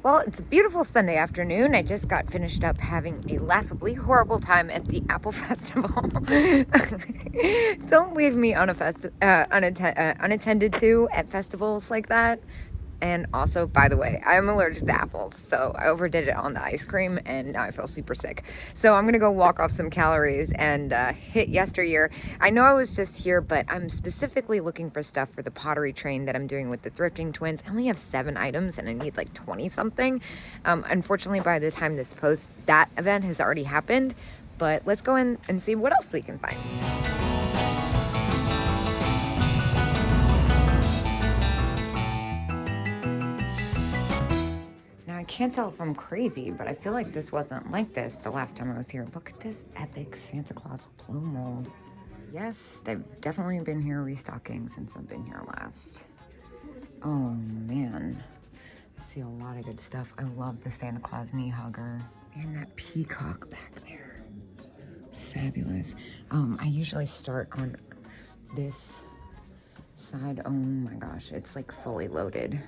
Well, it's a beautiful Sunday afternoon. I just got finished up having a laughably horrible time at the Apple Festival. Don't leave me unattended to at festivals like that. And also, by the way, I'm allergic to apples, so I overdid it on the ice cream, and now I feel super sick. So I'm gonna go walk off some calories and hit yesteryear. I know I was just here, but I'm specifically looking for stuff for the pottery train that I'm doing with the Thrifting twins. I only have 7 items, and I need like 20 something. Unfortunately, by the time this posts, that event has already happened. But let's go in and see what else we can find. I can't tell if I'm crazy, but I feel like this wasn't like this the last time I was here. Look at this epic Santa Claus blow mold. Yes, they've definitely been here restocking since I've been here last. Oh man, I see a lot of good stuff. I love the Santa Claus knee hugger and that peacock back there. Fabulous. I usually start on this side. Oh my gosh, it's like fully loaded.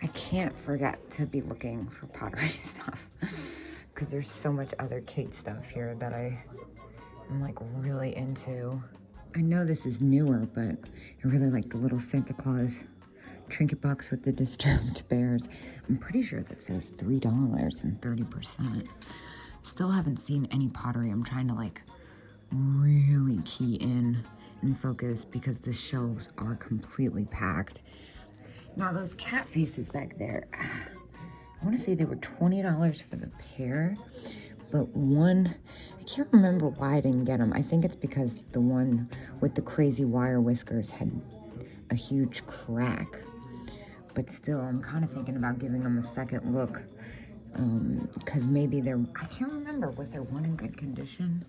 I can't forget to be looking for pottery stuff because there's so much other Kate stuff here that I'm like really into. I know this is newer, but I really like the little Santa Claus trinket box with the disturbed bears. I'm pretty sure that says $3 and 30%. Still haven't seen any pottery. I'm trying to like really key in and focus because the shelves are completely packed. Now those cat faces back there, I want to say they were $20 for the pair, but one, I can't remember why I didn't get them. I think it's because the one with the crazy wire whiskers had a huge crack. But still, I'm kind of thinking about giving them a second look, because maybe I can't remember, was there one in good condition?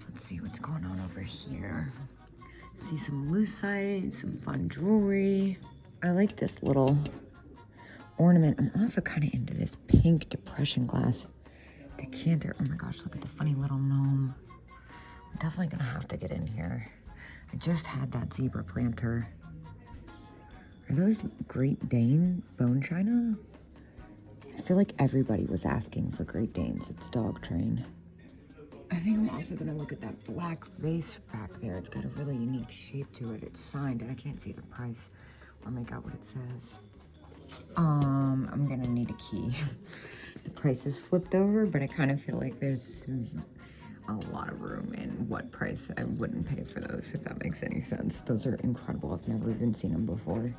Let's see what's going on over here. See some lucite, some fun jewelry. I like this little ornament. I'm also kind of into this pink depression glass decanter. Oh my gosh, look at the funny little gnome. I'm definitely gonna have to get in here. I just had that zebra planter. Are those Great Dane bone china? I feel like everybody was asking for Great Danes at the dog train. I think I'm also gonna look at that black vase back there. It's got a really unique shape to it. It's signed and I can't see the price or make out what it says. I'm gonna need a key. The price is flipped over, but I kind of feel like there's a lot of room in what price I wouldn't pay for those, if that makes any sense. Those are incredible. I've never even seen them before.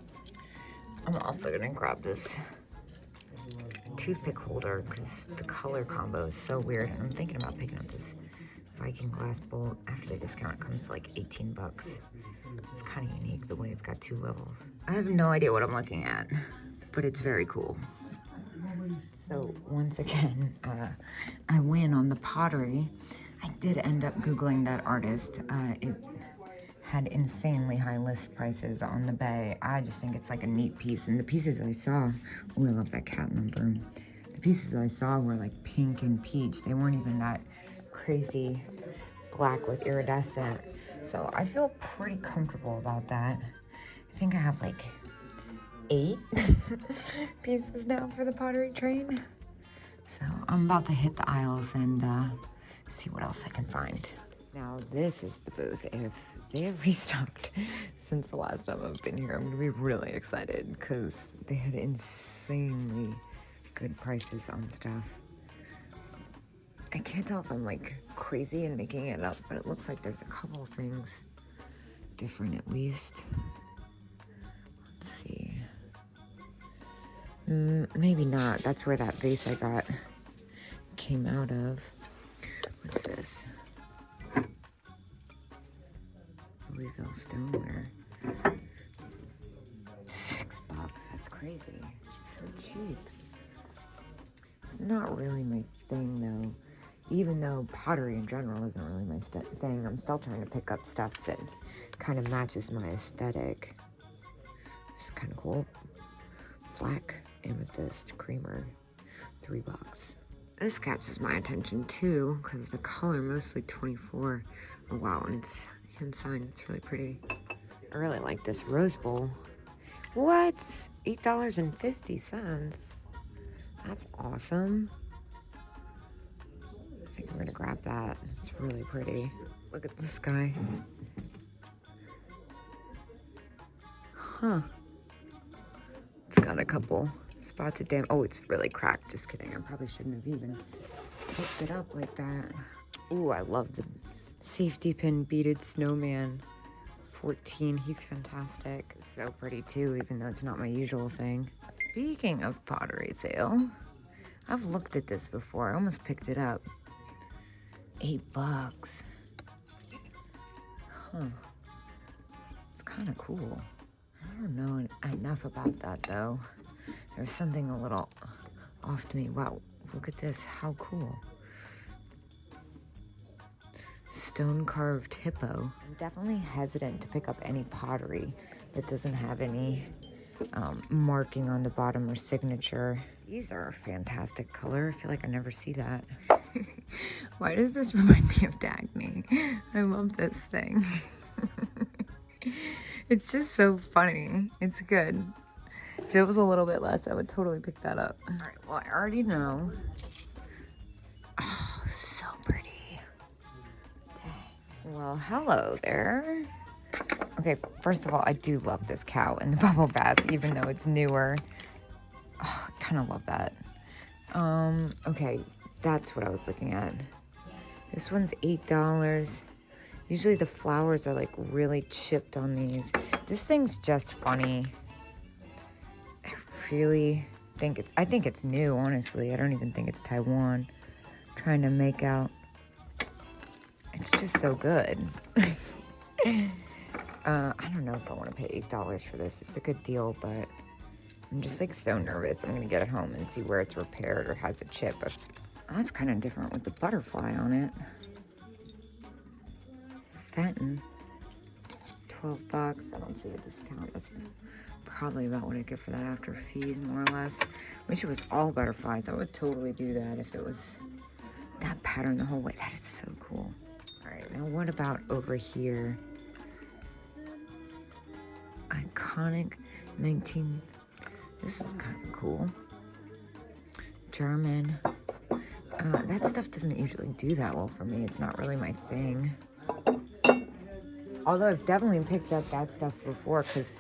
I'm also gonna grab this toothpick holder because the color combo is so weird, and I'm thinking about picking up this Viking glass bowl. After the discount, it comes to like 18 bucks. It's kind of unique the way it's got 2 levels. I have no idea what I'm looking at, but it's very cool. So once again, I win on the pottery. I did end up Googling that artist. It had insanely high list prices on the bay. I just think it's like a neat piece. And the pieces I saw, oh, I love that cat number. The pieces I saw were like pink and peach. They weren't even that crazy black with iridescent. So I feel pretty comfortable about that. I think I have like 8 pieces now for the pottery train. So I'm about to hit the aisles and see what else I can find. Now this is the booth. If they have restocked since the last time I've been here, I'm gonna be really excited because they had insanely good prices on stuff. I can't tell if I'm like crazy and making it up, but it looks like there's a couple things different at least. Let's see. Maybe not. That's where that vase I got came out of. What's this? Louisville stoneware. $6. That's crazy. It's so cheap. It's not really my thing though. Even though pottery in general isn't really my thing, I'm still trying to pick up stuff that kind of matches my aesthetic. It's kind of cool. Black amethyst creamer, $3. This catches my attention too, because the color, mostly 24. Oh wow, and it's hand signed, it's really pretty. I really like this rose bowl What? $8.50. That's awesome. I think I'm gonna grab that. It's really pretty. Look at this guy. Huh. It's got a couple spots of damage. Oh, it's really cracked. Just kidding. I probably shouldn't have even picked it up like that. Ooh, I love the safety pin beaded snowman. 14. He's fantastic. So pretty too, even though it's not my usual thing. Speaking of pottery sale, I've looked at this before. I almost picked it up. $8. Huh. It's kind of cool. I don't know enough about that though. There's something a little off to me. Wow, look at this. How cool. Stone carved hippo. I'm definitely hesitant to pick up any pottery that doesn't have any marking on the bottom or signature. These are a fantastic color. I feel like I never see that. Why does this remind me of Dagny? I love this thing. It's just so funny. It's good. If it was a little bit less, I would totally pick that up. All right, well, I already know. Oh, so pretty. Dang. Well, hello there. Okay, first of all, I do love this cow in the bubble bath, even though it's newer. Oh, I kind of love that. Okay, that's what I was looking at. This one's $8. Usually the flowers are like really chipped on these. This thing's just funny. I think it's new, honestly. I don't even think it's Taiwan. I'm trying to make out. It's just so good. I don't know if I want to pay $8 for this. It's a good deal, but I'm just like so nervous. I'm gonna get it home and see where it's repaired or has a chip. Oh, that's kind of different with the butterfly on it. Fenton, $12. I don't see a discount. That's probably about what I get for that after fees, more or less. Wish it was all butterflies. I would totally do that if it was that pattern the whole way. That is so cool. All right, now what about over here? Iconic 19. This is kind of cool. German. That stuff doesn't usually do that well for me. It's not really my thing. Although I've definitely picked up that stuff before because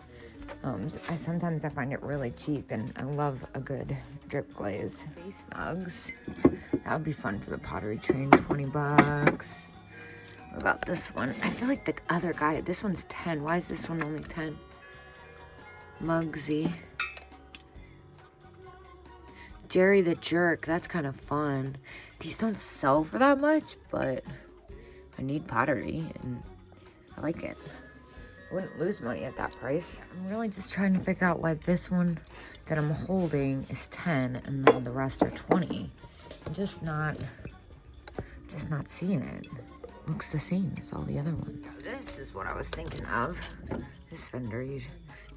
sometimes I find it really cheap and I love a good drip glaze. Face mugs. That would be fun for the pottery train. $20. What about this one? I feel like the other guy, this one's 10. Why is this one only 10? Mugsy. Jerry the Jerk. That's kind of fun. These don't sell for that much, but I need pottery and I like it. I wouldn't lose money at that price. I'm really just trying to figure out why this one that I'm holding is 10 and then the rest are 20. I'm just not seeing it. Looks the same as all the other ones. This is what I was thinking of. This vendor,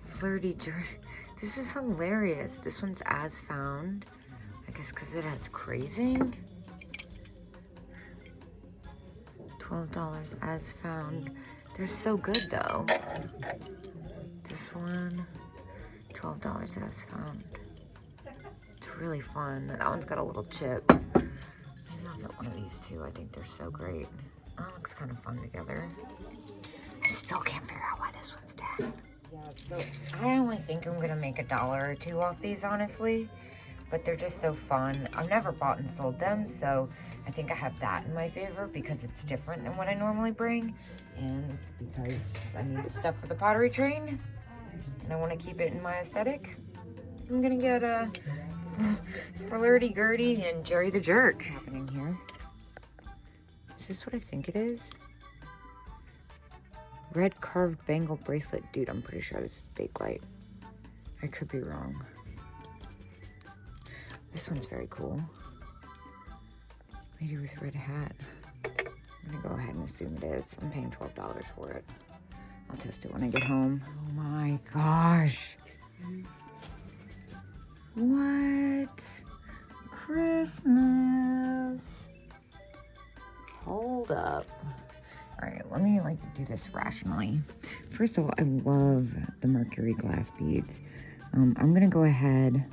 flirty jerk. This is hilarious. This one's as found. I guess because it has crazing. $12 as found. They're so good though. This one, $12 as found. It's really fun. That one's got a little chip. Maybe I'll get one of these too. I think they're so great. Oh, it looks kind of fun together. I still can't figure out why this one's 10. Yeah, so I only think I'm gonna make $1 or $2 off these, honestly. But they're just so fun. I've never bought and sold them, so I think I have that in my favor because it's different than what I normally bring. And because I need stuff for the pottery train, and I want to keep it in my aesthetic, I'm gonna get a Flirty-Gurdy and Jerry the Jerk happening here. Is this what I think it is? Red carved bangle bracelet. Dude, I'm pretty sure this is Bakelite. I could be wrong. This one's very cool. Lady with a red hat. I'm gonna go ahead and assume it is. I'm paying $12 for it. I'll test it when I get home. Oh my gosh. What? Christmas. Hold up. All right, let me do this rationally. First of all, I love the mercury glass beads. I'm gonna go ahead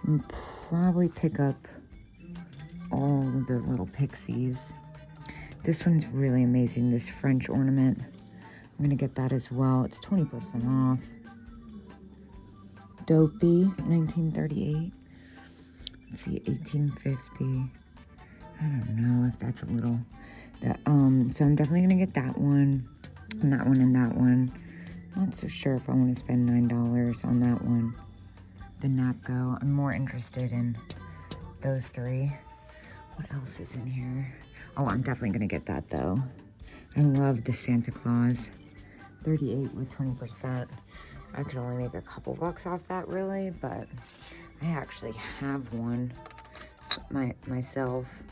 and probably pick up all of the little pixies. This one's really amazing, this French ornament. I'm gonna get that as well. It's 20% off. Dopey, 1938. Let's see, 1850. I don't know if that's a little, so I'm definitely gonna get that one, and that one, and that one. Not so sure if I want to spend $9 on that one. The Napco. I'm more interested in those three. What else is in here? Oh, I'm definitely gonna get that though. I love the Santa Claus. 38 with 20%. I could only make a couple bucks off that really, but I actually have one myself.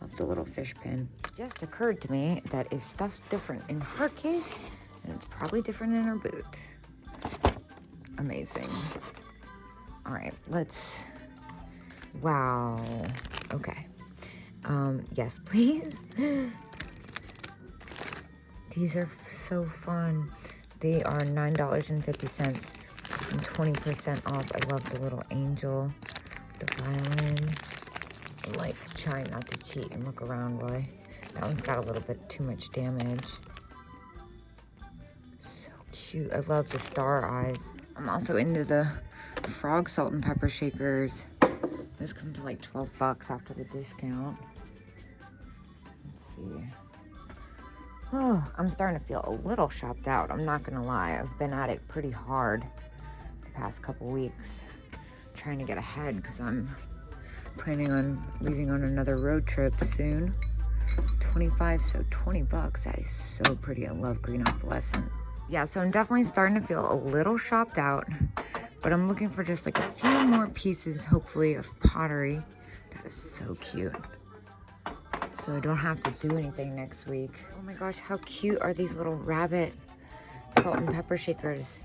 Love the little fish pin. It just occurred to me that if stuff's different in her case, then it's probably different in her boot. Amazing. All right, let's, wow, okay. Yes, please. These are so fun. They are $9.50 and 20% off. I love the little angel, the violin. I like trying not to cheat and look around, boy. That one's got a little bit too much damage. So cute. I love the star eyes. I'm also into the frog salt and pepper shakers. This comes to like 12 bucks after the discount. Let's see. Oh, I'm starting to feel a little shopped out. I'm not gonna lie. I've been at it pretty hard the past couple weeks, trying to get ahead because I'm planning on leaving on another road trip soon. 25, so 20 bucks. That is so pretty. I love green opalescent. Yeah, so I'm definitely starting to feel a little shopped out, but I'm looking for just like a few more pieces, hopefully, of pottery. That is so cute. So I don't have to do anything next week. Oh my gosh, how cute are these little rabbit salt and pepper shakers?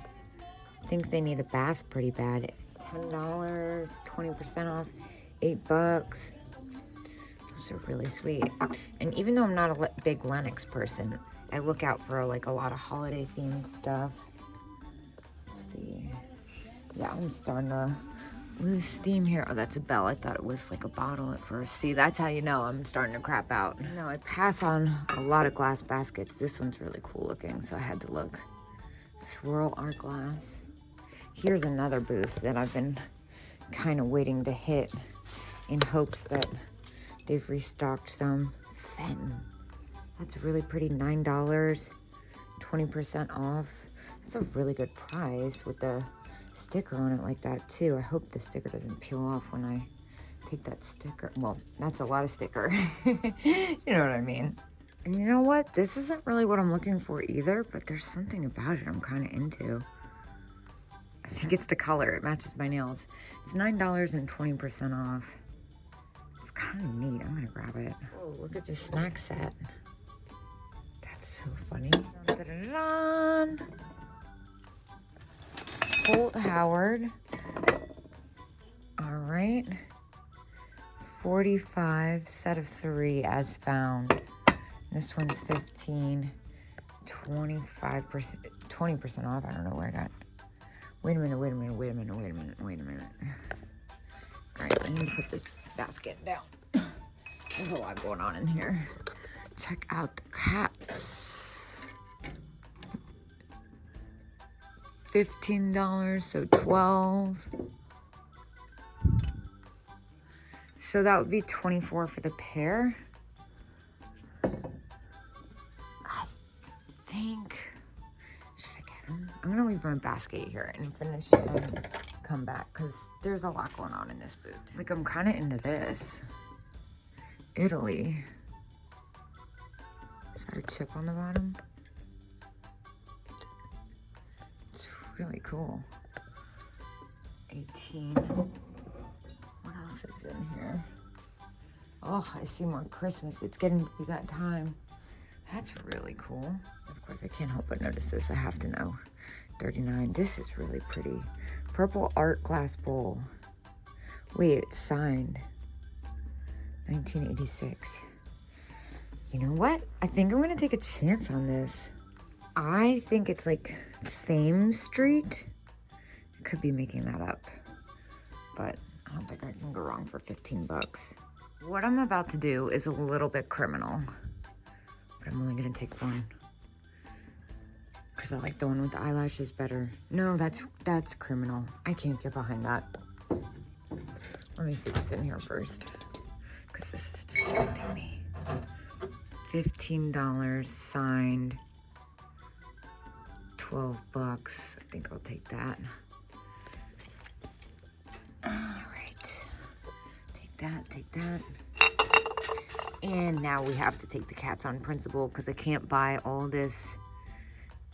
I think they need a bath pretty bad. $10, 20% off, 8 bucks. Those are really sweet. And even though I'm not a big Lennox person, I look out for like a lot of holiday themed stuff. Let's see. Yeah, I'm starting to lose steam here. Oh, that's a bell. I thought it was like a bottle at first. See, that's how you know I'm starting to crap out. No, I pass on a lot of glass baskets. This one's really cool looking, so I had to look. Swirl art glass. Here's another booth that I've been kind of waiting to hit in hopes that they've restocked some. Fenton. That's really pretty, $9, 20% off. That's a really good price with the sticker on it like that too. I hope the sticker doesn't peel off when I take that sticker. Well, that's a lot of sticker. You know what I mean? And you know what? This isn't really what I'm looking for either, but there's something about it I'm kind of into. I think it's the color. It matches my nails. It's $9 and 20% off. It's kind of neat. I'm gonna grab it. Oh, look at this snack set. That's so funny. Dun-dun-dun-dun. Holt Howard. All right. 45, set of 3 as found. This one's 15, 25%, 20% off. I don't know where I got. Wait a minute. All right, let me put this basket down. There's a lot going on in here. Check out the cats. $15, so 12. So that would be 24 for the pair. I think, should I get them? I'm gonna leave my basket here and finish and come back because there's a lot going on in this booth. Like, I'm kind of into this. Italy. Is that a chip on the bottom? It's really cool. 18. What else is in here? Oh, I see more Christmas. It's getting to be that time. That's really cool. Of course, I can't help but notice this. I have to know. 39. This is really pretty. Purple art glass bowl. Wait, it's signed. 1986. You know what? I think I'm gonna take a chance on this. I think it's like Fame Street. I could be making that up, but I don't think I can go wrong for 15 bucks. What I'm about to do is a little bit criminal, but I'm only gonna take one because I like the one with the eyelashes better. No, that's criminal. I can't get behind that. Let me see what's in here first, because this is distracting me. $15 signed, 12 bucks. I think I'll take that. All right, take that. And now we have to take the cats on principle because I can't buy all this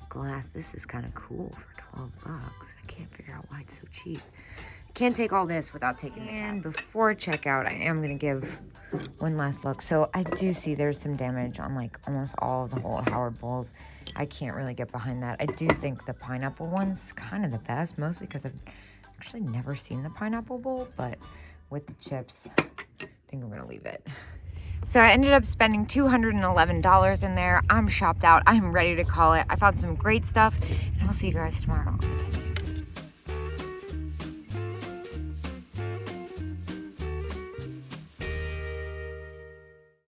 glass. This is kind of cool for 12 bucks. I can't figure out why it's so cheap. Can't take all this without taking the cats. And before checkout, I am gonna give one last look. So I do see there's some damage on like almost all of the whole Howard bowls. I can't really get behind that. I do think the pineapple one's kind of the best, mostly because I've actually never seen the pineapple bowl, but with the chips, I think I'm gonna leave it. So I ended up spending $211 in there. I'm shopped out. I'm ready to call it. I found some great stuff, and I'll see you guys tomorrow.